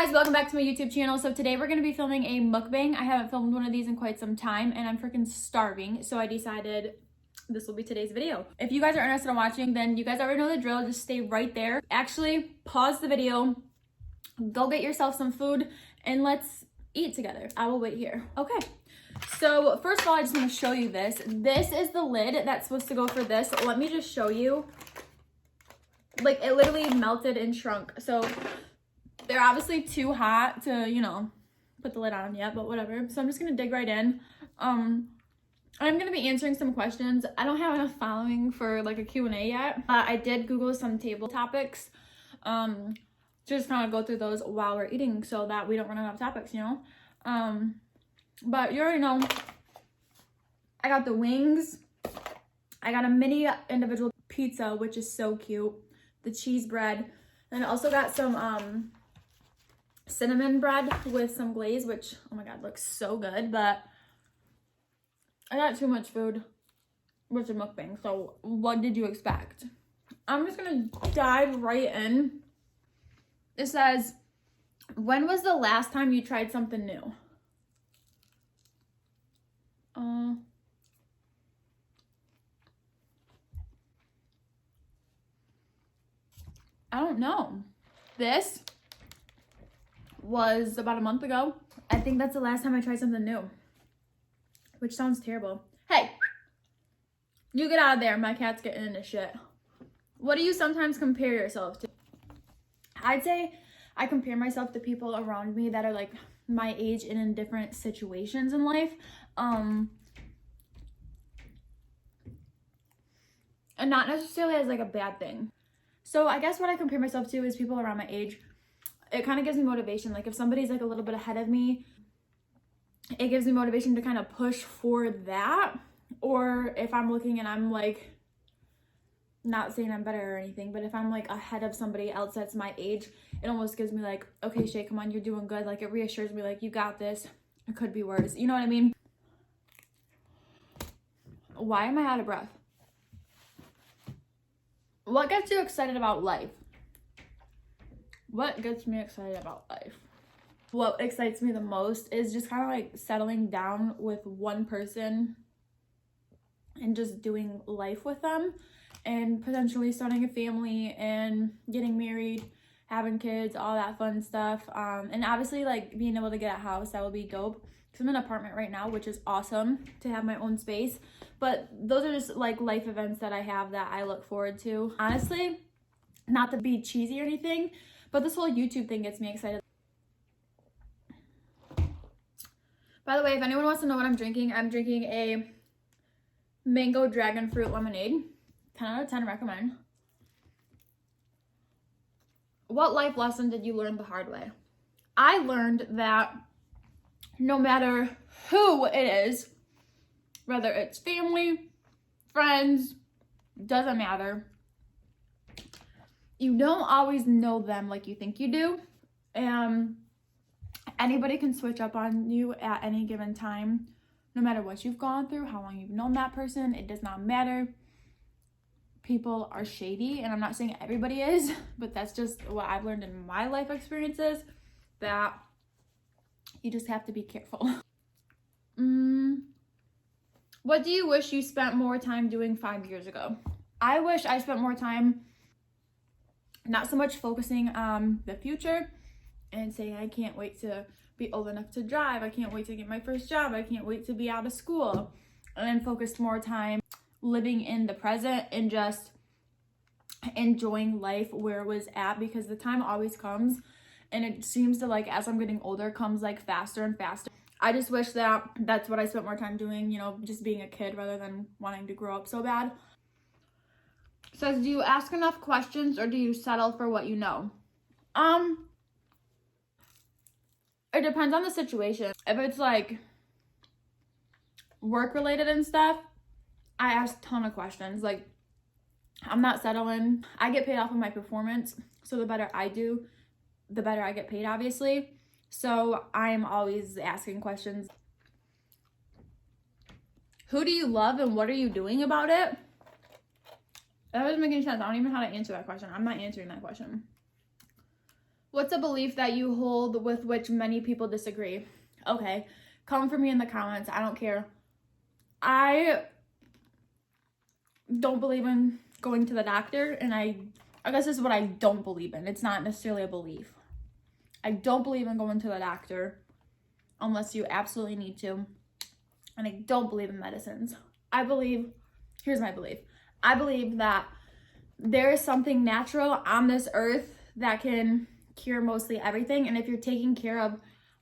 Hey guys, welcome back to my YouTube channel. So today we're going to be filming a mukbang. I haven't filmed one of these in quite some time and I'm freaking starving. So I decided this will be today's video. If you guys are interested in watching, then you guys already know the drill. Just stay right there. Actually, pause the video, go get yourself some food and let's eat together. I will wait here. Okay. So first of all, I just want to show you this. This is the lid that's supposed to go for this. Let me just show you. Like it literally melted and shrunk. So they're obviously too hot to, you know, put the lid on yet, but whatever. So I'm just going to dig right in. I'm going to be answering some questions. I don't have enough following for like a Q&A yet. I did Google some table topics. Just kind of go through those while we're eating so that we don't run out of topics, you know. But you already know, I got the wings. I got a mini individual pizza, which is so cute. The cheese bread. And I also got some cinnamon bread with some glaze, which, oh my god, looks so good. But I got too much food with the mukbang, so what did you expect? I'm just gonna dive right in. It says, when was the last time you tried something new? I don't know. This was about a month ago. I think that's the last time I tried something new, which sounds terrible. Hey, you get out of there. My cat's getting into shit. What do you sometimes compare yourself to? I'd say I compare myself to people around me that are like my age and in different situations in life. And not necessarily as like a bad thing. So I guess what I compare myself to is people around my age. It kind of gives me motivation. Like if somebody's like a little bit ahead of me, it gives me motivation to kind of push for that. Or if I'm looking and I'm like, not saying I'm better or anything, but if I'm like ahead of somebody else that's my age, it almost gives me like, okay, Shay, come on, you're doing good. Like it reassures me like, you got this. It could be worse. You know what I mean? Why am I out of breath? What gets you excited about life? What gets me excited about life? What excites me the most is just kind of like settling down with one person and just doing life with them and potentially starting a family and getting married, having kids, all that fun stuff. And obviously like being able to get a house, that would be dope. Because I'm in an apartment right now, which is awesome to have my own space. But those are just like life events that I have that I look forward to. Honestly, not to be cheesy or anything, but this whole YouTube thing gets me excited. By the way, if anyone wants to know what I'm drinking a mango dragon fruit lemonade. 10 out of 10 recommend. What life lesson did you learn the hard way? I learned that no matter who it is, whether it's family, friends, doesn't matter. You don't always know them like you think you do. Anybody can switch up on you at any given time. No matter what you've gone through, how long you've known that person, it does not matter. People are shady, and I'm not saying everybody is, but that's just what I've learned in my life experiences, that you just have to be careful. What do you wish you spent more time doing 5 years ago? I wish I spent more time not so much focusing on the future and saying I can't wait to be old enough to drive, I can't wait to get my first job, I can't wait to be out of school, and then focused more time living in the present and just enjoying life where it was at, because the time always comes and it seems to like as I'm getting older comes like faster and faster. I just wish that that's what I spent more time doing, you know, just being a kid rather than wanting to grow up so bad. It says, do you ask enough questions or do you settle for what you know? It depends on the situation. If it's like work related and stuff, I ask a ton of questions. Like I'm not settling. I get paid off of my performance. So the better I do, the better I get paid, obviously. So I'm always asking questions. Who do you love and what are you doing about it? That doesn't make any sense. I don't even know how to answer that question. I'm not answering that question. What's a belief that you hold with which many people disagree? Okay, come for me in the comments. I don't care. I don't believe in going to the doctor, and I guess this is what I don't believe in. It's not necessarily a belief. I don't believe in going to the doctor unless you absolutely need to. And I don't believe in medicines. Here's my belief. I believe that there is something natural on this earth that can cure mostly everything. And if you're taking care of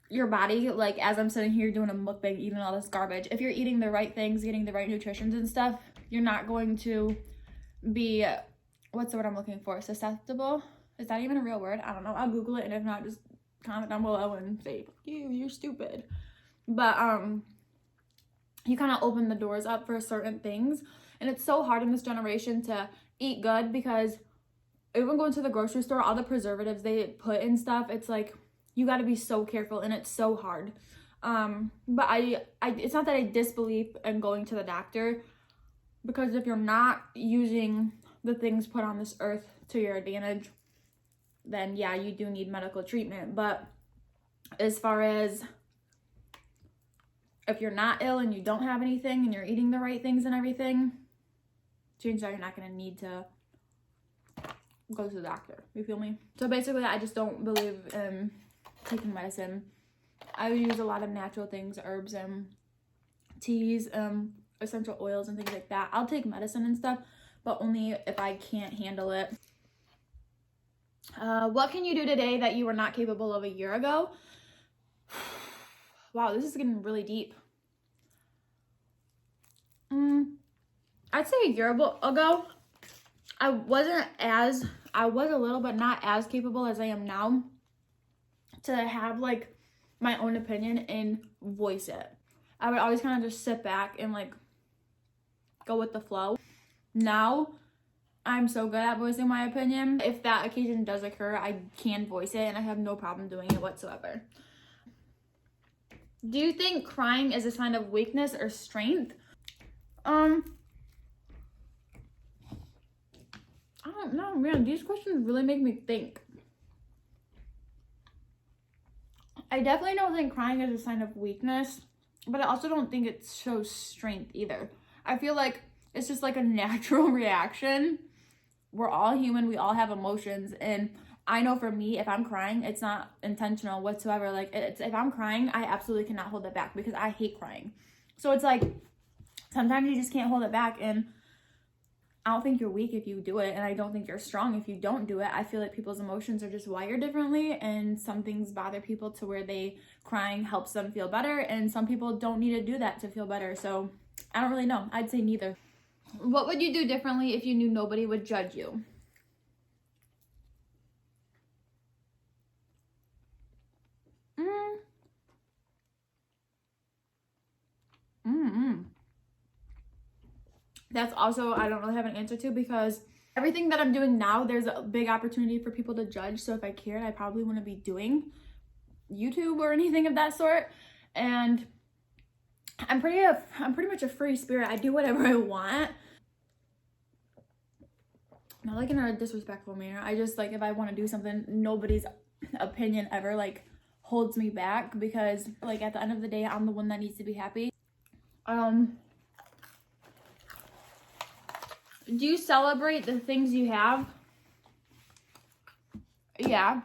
your body, like as I'm sitting here doing a mukbang, eating all this garbage, if you're eating the right things, getting the right nutritions and stuff, you're not going to be, what's the word I'm looking for? Susceptible? Is that even a real word? I don't know. I'll Google it, and if not, just comment down below and say, you're stupid. But you kind of open the doors up for certain things. And it's so hard in this generation to eat good, because even going to the grocery store, all the preservatives they put in stuff, it's like you got to be so careful, and it's so hard. But I it's not that I disbelieve in going to the doctor, because if you're not using the things put on this earth to your advantage, then yeah, you do need medical treatment. But as far as if you're not ill and you don't have anything and you're eating the right things and everything, chances are you're not going to need to go to the doctor. You feel me? So basically, I just don't believe in taking medicine. I use a lot of natural things, herbs and teas, essential oils and things like that. I'll take medicine and stuff, but only if I can't handle it. What can you do today that you were not capable of a year ago? Wow, this is getting really deep. I'd say a year ago, I was a little bit not as capable as I am now to have like my own opinion and voice it. I would always kind of just sit back and like go with the flow. Now I'm so good at voicing my opinion. If that occasion does occur, I can voice it, and I have no problem doing it whatsoever. Do you think crying is a sign of weakness or strength? I don't know, man. These questions really make me think. I definitely don't think crying is a sign of weakness, but I also don't think it shows strength either. I feel like it's just like a natural reaction. We're all human. We all have emotions. And I know for me, if I'm crying, it's not intentional whatsoever. Like, if I'm crying, I absolutely cannot hold it back, because I hate crying. So it's like, sometimes you just can't hold it back. And I don't think you're weak if you do it, and I don't think you're strong if you don't do it. I feel like people's emotions are just wired differently, and some things bother people to where crying helps them feel better, and some people don't need to do that to feel better. So I don't really know. I'd say neither. What would you do differently if you knew nobody would judge you? That's also, I don't really have an answer to, because everything that I'm doing now, there's a big opportunity for people to judge. So if I cared, I probably wouldn't be doing YouTube or anything of that sort. And I'm pretty much a free spirit. I do whatever I want. Not like in a disrespectful manner. I just, like, if I want to do something, nobody's opinion ever like holds me back, because like at the end of the day, I'm the one that needs to be happy. Do you celebrate the things you have? Yeah.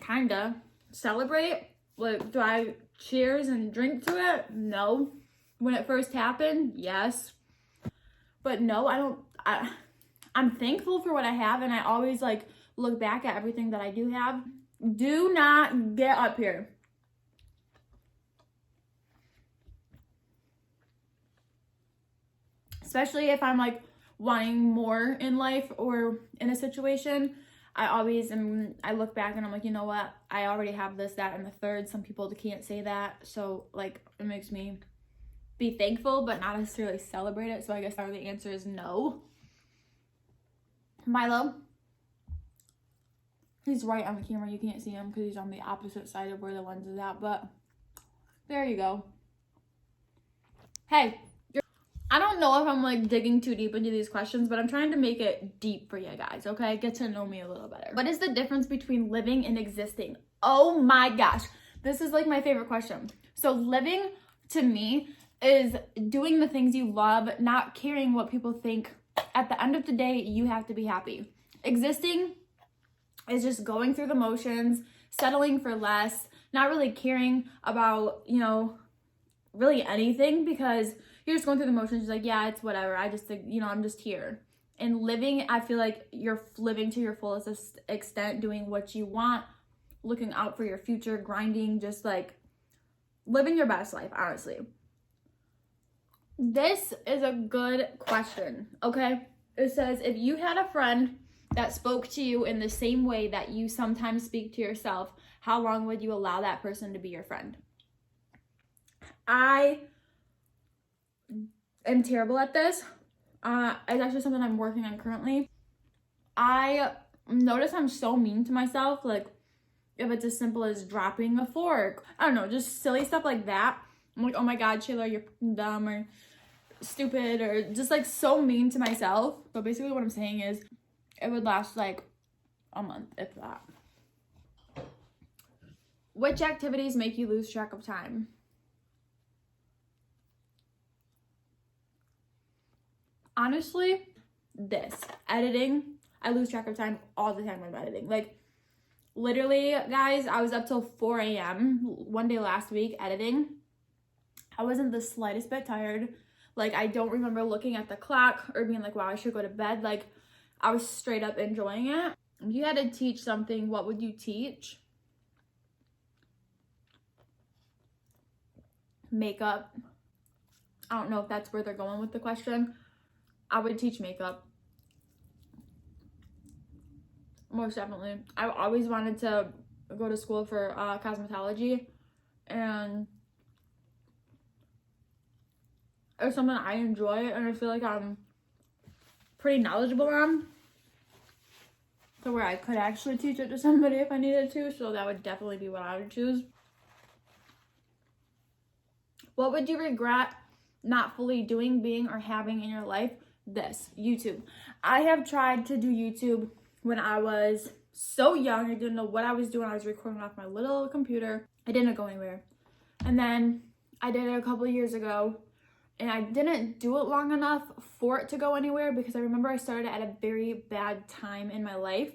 Kinda. Celebrate? Like, do I cheers and drink to it? No. When it first happened, yes. But no, I don't. I'm thankful for what I have, and I always like look back at everything that I do have. Do not get up here. Especially if I'm like wanting more in life or in a situation, I look back and I'm like, you know what? I already have this, that, and the third. Some people can't say that. So like, it makes me be thankful, but not necessarily celebrate it. So I guess the answer is no. Milo. He's right on the camera. You can't see him because he's on the opposite side of where the lens is at. But there you go. Hey. I don't know if I'm like digging too deep into these questions, but I'm trying to make it deep for you guys, okay? Get to know me a little better. What is the difference between living and existing? Oh my gosh. This is like my favorite question. So living to me is doing the things you love, not caring what people think. At the end of the day, you have to be happy. Existing is just going through the motions, settling for less, not really caring about, you know, really anything, because you're just going through the motions, like, yeah, it's whatever. I just, you know, I'm just here. And living, I feel like you're living to your fullest extent, doing what you want, looking out for your future, grinding, just like living your best life, honestly. This is a good question, okay? It says, if you had a friend that spoke to you in the same way that you sometimes speak to yourself, how long would you allow that person to be your friend? I am terrible at this. It's actually something I'm working on currently. I notice I'm so mean to myself, like if it's as simple as dropping a fork. I don't know, just silly stuff like that. I'm like, oh my God, Shayla, you're dumb or stupid, or just like so mean to myself. So basically what I'm saying is it would last like a month, if that. Which activities make you lose track of time? Honestly, this editing. I lose track of time all the time when I'm editing. Like literally, guys, I was up till 4 a.m. one day last week editing. I wasn't the slightest bit tired. Like, I don't remember looking at the clock or being like, wow, I should go to bed. Like, I was straight up enjoying it. If you had to teach something, what would you teach? Makeup. I don't know if that's where they're going with the question. I would teach makeup. Most definitely. I always wanted to go to school for cosmetology, and it's something I enjoy and I feel like I'm pretty knowledgeable on, to where I could actually teach it to somebody if I needed to. So that would definitely be what I would choose. What would you regret not fully doing, being, or having in your life? This, YouTube. I have tried to do YouTube when I was so young. I didn't know what I was doing. I was recording off my little computer. I didn't go anywhere. And then I did it a couple of years ago, and I didn't do it long enough for it to go anywhere, because I remember I started at a very bad time in my life,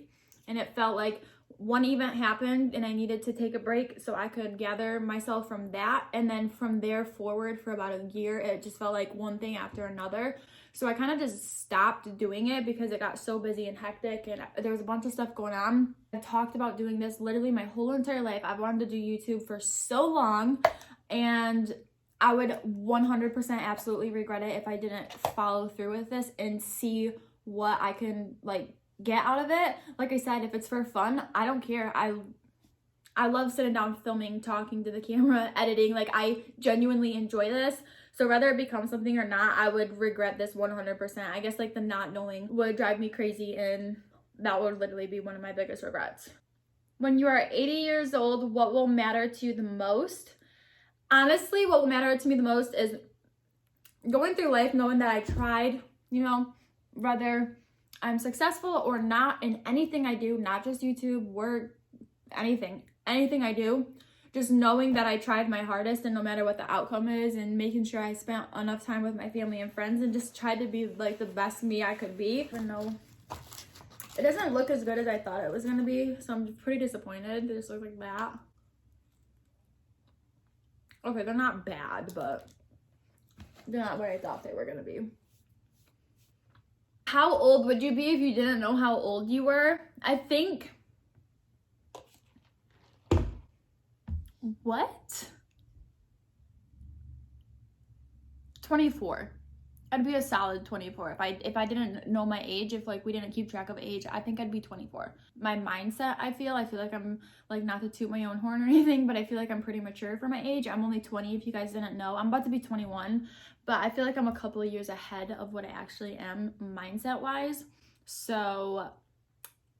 and it felt like one event happened and I needed to take a break so I could gather myself from that. And then from there forward for about a year, it just felt like one thing after another. So I kind of just stopped doing it because it got so busy and hectic, and there was a bunch of stuff going on. I talked about doing this literally my whole entire life. I've wanted to do YouTube for so long, and I would 100% absolutely regret it if I didn't follow through with this and see what I can like get out of it. Like I said, if it's for fun, I don't care. I love sitting down, filming, talking to the camera, editing. Like, I genuinely enjoy this. So whether it becomes something or not, I would regret this 100%. I guess like the not knowing would drive me crazy, and that would literally be one of my biggest regrets. When you are 80 years old, what will matter to you the most? Honestly, what will matter to me the most is going through life knowing that I tried, you know, whether I'm successful or not in anything I do, not just YouTube, work, anything I do, just knowing that I tried my hardest, and no matter what the outcome is, and making sure I spent enough time with my family and friends and just tried to be like the best me I could be. I know it doesn't look as good as I thought it was gonna be, so I'm pretty disappointed. They just look like that. Okay, they're not bad, but they're not what I thought they were gonna be. How old would you be if you didn't know how old you were? I think... What? 24. I'd be a solid 24. If I didn't know my age, if like we didn't keep track of age, I think I'd be 24. My mindset, I feel like I'm like, not to toot my own horn or anything, but I feel like I'm pretty mature for my age. I'm only 20 if you guys didn't know. I'm about to be 21, but I feel like I'm a couple of years ahead of what I actually am mindset wise. So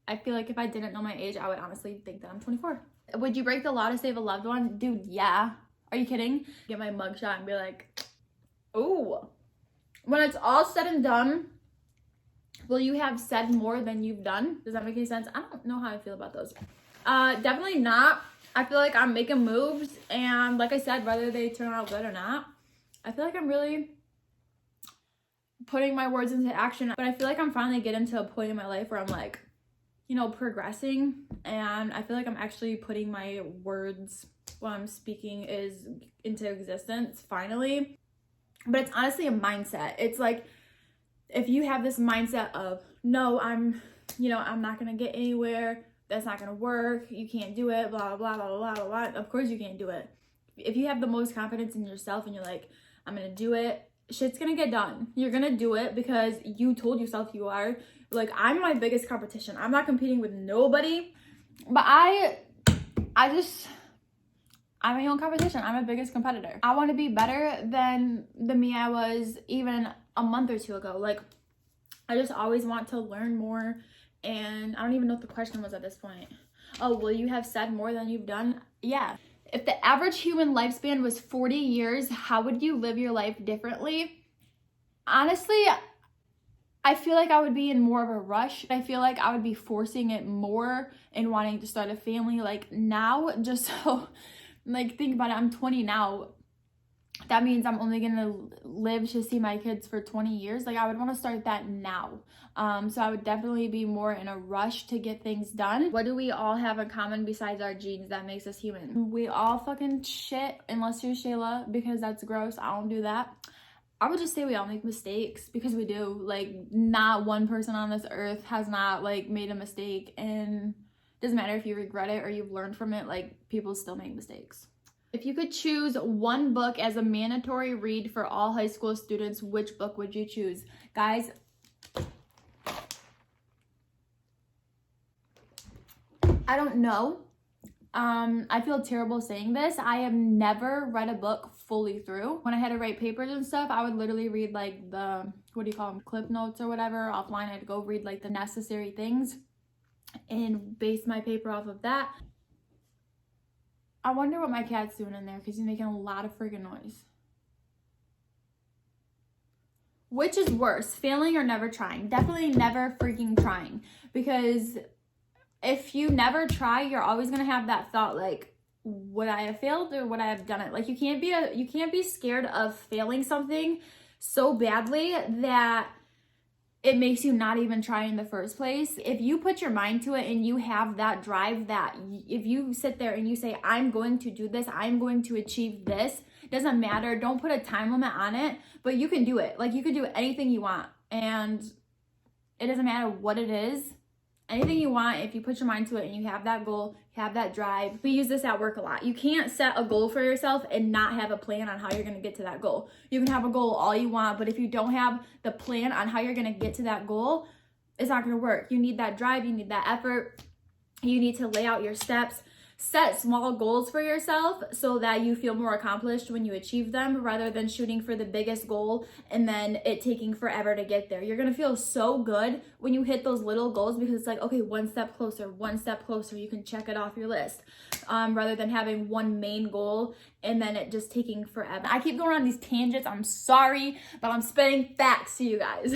I feel like if I didn't know my age, I would honestly think that I'm 24. Would you break the law to save a loved one? Dude, yeah. Are you kidding? Get my mugshot and be like, ooh, when it's all said and done, will you have said more than you've done? Does that make any sense? I don't know how I feel about those. Definitely not. I feel like I'm making moves, and like I said, whether they turn out good or not, I feel like I'm really putting my words into action. But I feel like I'm finally getting to a point in my life where I'm like, you know, progressing, and I feel like I'm actually putting my words while I'm speaking is into existence finally. But it's honestly a mindset. It's like, if you have this mindset of, no, I'm not gonna get anywhere, that's not gonna work, you can't do it, blah blah blah blah blah blah, of course you can't do it. If you have the most confidence in yourself and you're like, I'm gonna do it, shit's gonna get done. You're gonna do it because you told yourself you are. Like, I'm my biggest competition. I'm not competing with nobody, but I'm my own competition. I'm my biggest competitor. I want to be better than the me I was even a month or two ago. Like, I just always want to learn more, and I don't even know what the question was at this point. Oh, will you have said more than you've done? Yeah. If the average human lifespan was 40 years, how would you live your life differently? Honestly, I feel like I would be in more of a rush. I feel like I would be forcing it more and wanting to start a family like now, just so, like, think about it. I'm 20 now. That means I'm only gonna live to see my kids for 20 years. Like, I would want to start that now. So I would definitely be more in a rush to get things done. What do we all have in common besides our genes that makes us human? We all fucking shit, unless you're Shayla, because that's gross. I don't do that. I would just say we all make mistakes, because we do. Like, not one person on this earth has not, like, made a mistake, and it doesn't matter if you regret it or you've learned from it, like, people still make mistakes. If you could choose one book as a mandatory read for all high school students, which book would you choose? Guys, I don't know. I feel terrible saying this. I have never read a book fully through. When I had to write papers and stuff, I would literally read, like, the, what do you call them, clip notes or whatever. Offline, I'd go read, like, the necessary things and base my paper off of that. I wonder what my cat's doing in there, because he's making a lot of freaking noise. Which is worse, failing or never trying? Definitely never freaking trying, because if you never try, you're always gonna have that thought, like, would I have failed or would I have done it? Like, you can't be scared of failing something so badly that it makes you not even try in the first place. If you put your mind to it and you have that drive, that if you sit there and you say, I'm going to do this, I'm going to achieve this, doesn't matter, don't put a time limit on it, but you can do it. Like, you can do anything you want, and it doesn't matter what it is. Anything you want, if you put your mind to it and you have that goal, you have that drive. We use this at work a lot. You can't set a goal for yourself and not have a plan on how you're going to get to that goal. You can have a goal all you want, but if you don't have the plan on how you're going to get to that goal, it's not going to work. You need that drive, you need that effort. You need to lay out your steps. Set small goals for yourself so that you feel more accomplished when you achieve them, rather than shooting for the biggest goal and then it taking forever to get there. You're gonna feel so good when you hit those little goals, because it's like, okay, one step closer, you can check it off your list, rather than having one main goal and then it just taking forever. I keep going on these tangents, I'm sorry, but I'm spitting facts to you guys.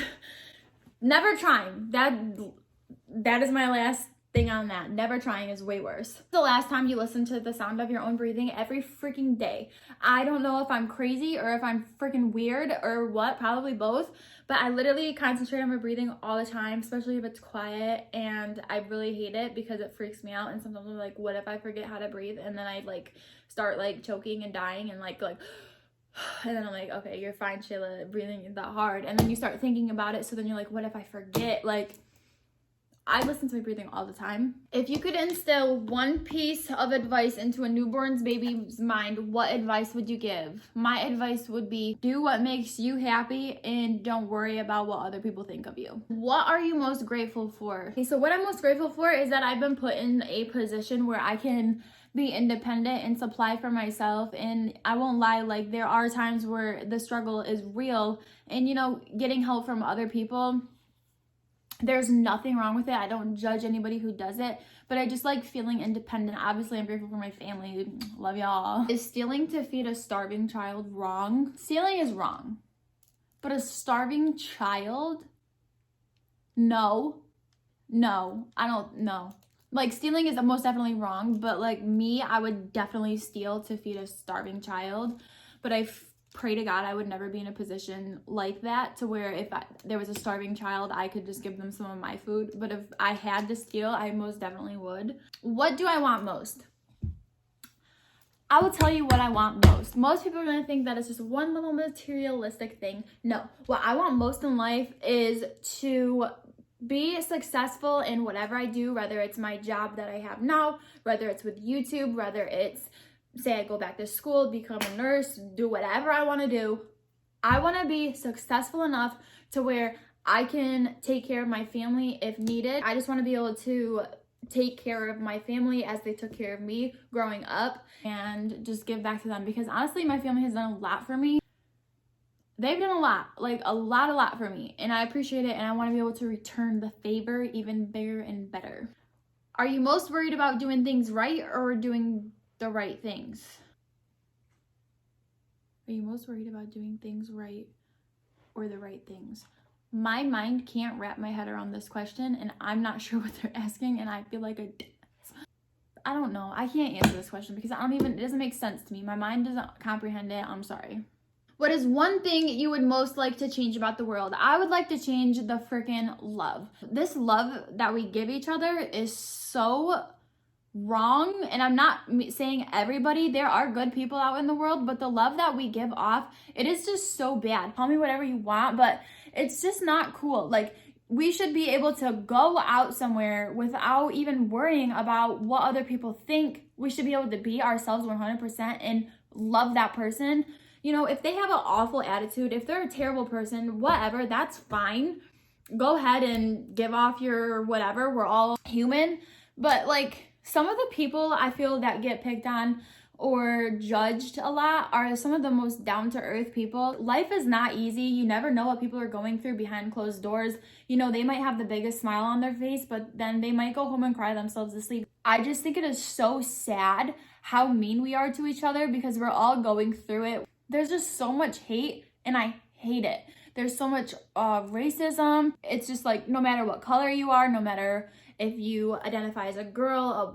Never trying. That is my last thing on that. Never trying is way worse. The last time you listened to the sound of your own breathing every freaking day. I don't know if I'm crazy or if I'm freaking weird or what, probably both, but I literally concentrate on my breathing all the time, especially if it's quiet, and I really hate it because it freaks me out. And sometimes I'm like, what if I forget how to breathe? And then I like start like choking and dying and like and then I'm like, okay, you're fine, Shayla, breathing is that hard. And then you start thinking about it, so then you're like, what if I forget? Like, I listen to my breathing all the time. If you could instill one piece of advice into a newborn's baby's mind, what advice would you give? My advice would be, do what makes you happy and don't worry about what other people think of you. What are you most grateful for? Okay, so what I'm most grateful for is that I've been put in a position where I can be independent and supply for myself. And I won't lie, like, there are times where the struggle is real, and, you know, getting help from other people, there's nothing wrong with it. I don't judge anybody who does it, but I just like feeling independent. Obviously, I'm grateful for my family. Love y'all. Is stealing to feed a starving child wrong? Stealing is wrong, But a starving child? No, I don't know. Like, stealing is most definitely wrong, but like me, I would definitely steal to feed a starving child. But I pray to God I would never be in a position like that to where if there was a starving child, I could just give them some of my food. But if I had to steal, I most definitely would. What do I want most? I will tell you what I want most. Most people are going to think that it's just one little materialistic thing. No, what I want most in life is to be successful in whatever I do, whether it's my job that I have now, whether it's with YouTube, whether it's, say I go back to school, become a nurse, do whatever I want to do. I want to be successful enough to where I can take care of my family if needed. I just want to be able to take care of my family as they took care of me growing up and just give back to them, because honestly my family has done a lot for me. They've done a lot, like a lot for me, and I appreciate it, and I want to be able to return the favor even bigger and better. Are you most worried about doing things right or doing the right things? Are you most worried about doing things right or the right things? My mind can't wrap my head around this question, and I'm not sure what they're asking, and I feel like I don't know. I can't answer this question because it doesn't make sense to me. My mind doesn't comprehend it. I'm sorry. What is one thing you would most like to change about the world? I would like to change the freaking love. This love that we give each other is so wrong, and I'm not saying everybody. There are good people out in the world, but the love that we give off, it is just so bad. Call me whatever you want, but it's just not cool. Like, we should be able to go out somewhere without even worrying about what other people think. We should be able to be ourselves 100% and love that person. You know, if they have an awful attitude, if they're a terrible person, whatever, that's fine. Go ahead and give off your whatever. We're all human. But like, some of the people I feel that get picked on or judged a lot are some of the most down-to-earth people. Life is not easy. You never know what people are going through behind closed doors. You know, they might have the biggest smile on their face, but then they might go home and cry themselves to sleep. I just think it is so sad how mean we are to each other because we're all going through it. There's just so much hate, and I hate it. There's so much racism. It's just like, no matter what color you are, no matter if you identify as a girl, a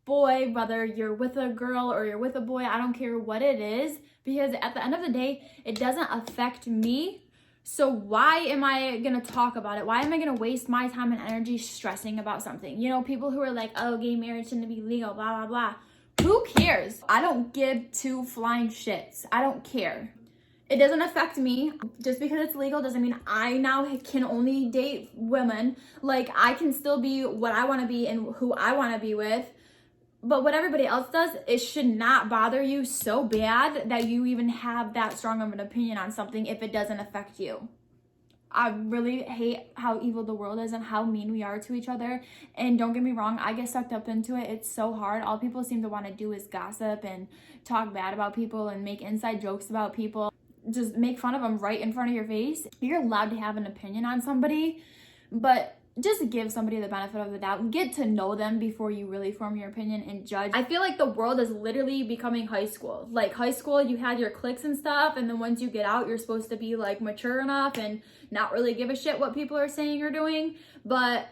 boy, whether you're with a girl or you're with a boy, I don't care what it is, because at the end of the day, it doesn't affect me. So why am I gonna talk about it? Why am I gonna waste my time and energy stressing about something? You know, people who are like, oh, gay marriage shouldn't be legal, blah, blah, blah. Who cares? I don't give two flying shits. I don't care. It doesn't affect me. Just because it's legal doesn't mean I now can only date women. Like, I can still be what I want to be and who I want to be with. But what everybody else does, it should not bother you so bad that you even have that strong of an opinion on something if it doesn't affect you. I really hate how evil the world is and how mean we are to each other. And don't get me wrong, I get sucked up into it. It's so hard. All people seem to want to do is gossip and talk bad about people and make inside jokes about people. Just make fun of them right in front of your face. You're allowed to have an opinion on somebody, but just give somebody the benefit of the doubt. Get to know them before you really form your opinion and judge. I feel like the world is literally becoming high school. Like, high school, you had your cliques and stuff, and then once you get out, you're supposed to be like mature enough and not really give a shit what people are saying or doing. But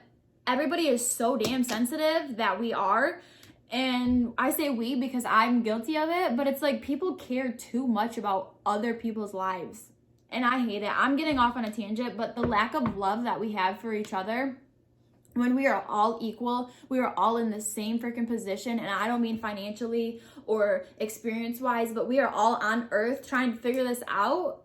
everybody is so damn sensitive that we are. And I say we because I'm guilty of it, but it's like people care too much about other people's lives. And I hate it. I'm getting off on a tangent, but the lack of love that we have for each other, when we are all equal, we are all in the same freaking position. And I don't mean financially or experience-wise, but we are all on earth trying to figure this out.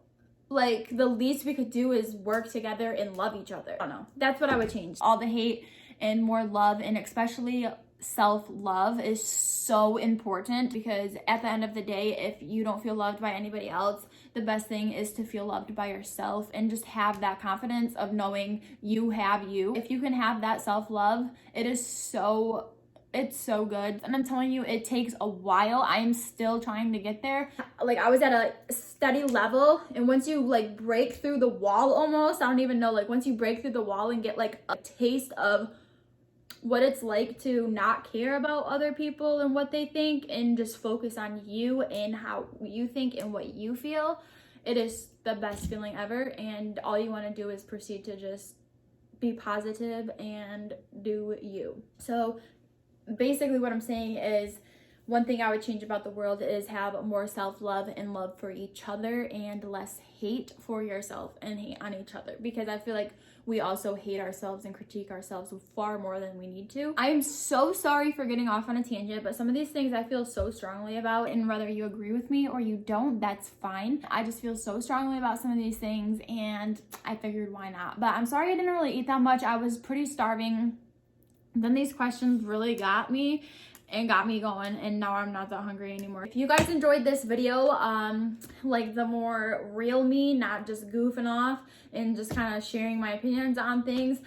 Like, the least we could do is work together and love each other. I don't know. That's what I would change. All the hate and more love, and especially self-love is so important, because at the end of the day, if you don't feel loved by anybody else, the best thing is to feel loved by yourself and just have that confidence of knowing you have you. If you can have that self-love, it's so good. And I'm telling you, it takes a while. I am still trying to get there. Like, I was at a steady level, and once you like break through the wall almost, I don't even know, like once you break through the wall and get like a taste of what it's like to not care about other people and what they think and just focus on you and how you think and what you feel, it is the best feeling ever, and all you want to do is proceed to just be positive and do you. So basically what I'm saying is, one thing I would change about the world is have more self-love and love for each other, and less hate for yourself and hate on each other, because I feel like we also hate ourselves and critique ourselves far more than we need to. I am so sorry for getting off on a tangent, but some of these things I feel so strongly about, and whether you agree with me or you don't, that's fine. I just feel so strongly about some of these things, and I figured why not. But I'm sorry I didn't really eat that much. I was pretty starving. Then these questions really got me and got me going, and now I'm not that hungry anymore. If you guys enjoyed this video, like the more real me, not just goofing off and just kind of sharing my opinions on things,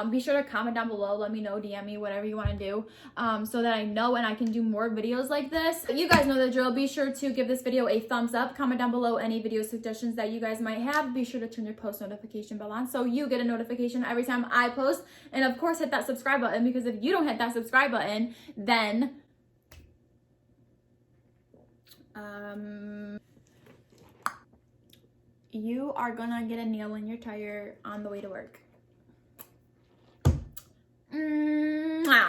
be sure to comment down below. Let me know, DM me, whatever you want to do, so that I know and I can do more videos like this. But you guys know the drill. Be sure to give this video a thumbs up. Comment down below any video suggestions that you guys might have. Be sure to turn your post notification bell on so you get a notification every time I post. And of course, hit that subscribe button, because if you don't hit that subscribe button, then you are gonna get a nail in your tire on the way to work.